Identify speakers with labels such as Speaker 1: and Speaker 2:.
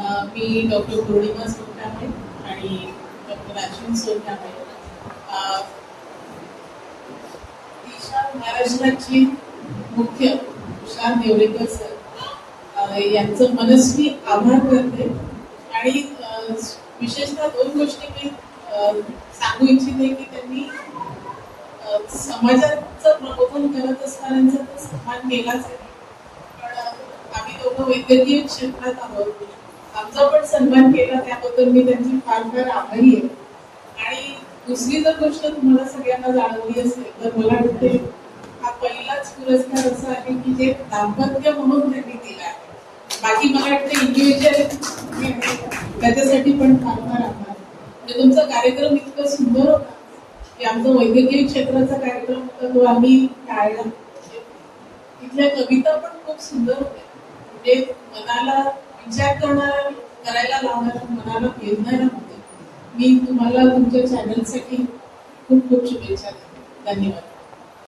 Speaker 1: मी doctor पौर्णिमा सोनकांबळे आणि doctor Ashwin Sonkamble दिशा महाराष्ट्राची मुख्य तुषार नेवरेकर सर यांचं मनस्वी आभार करते आणि विशेषतः दोन गोष्टी मी सांगू इच्छिते की त्यांनी समाजाचं प्रबोधन करत असताना तर सन्मान केलाच आहे, पण आम्ही दोघं वैद्यकीय क्षेत्रात आहोत, आमचा पण सन्मान केला त्याबद्दल मी त्यांची फार फार आभारी आहे. आणि दुसरी जर गोष्ट तुम्हाला सगळ्यांना जाणवली असेल तर मला वाटते हा पहिलाच पुरस्कार असा आहे की जे दाम्पत्य म्हणून त्यांनी दिला आहे. बाकी मला वाटतं इंडिव्हिज्युअल त्याच्यासाठी पण फार फार आभार. म्हणजे तुमचा कार्यक्रम इतका सुंदर होता की आमचा वैद्यकीय क्षेत्राचा कार्यक्रम होता तो आम्ही टाळला. तिथल्या कविता पण खूप सुंदर होत्या, म्हणजे मनाला विचार करायला लावणाऱ्या, मनाला वेधणाऱ्या होत्या. मी तुम्हाला तुमच्या चॅनलसाठी खूप खूप शुभेच्छा देते. धन्यवाद.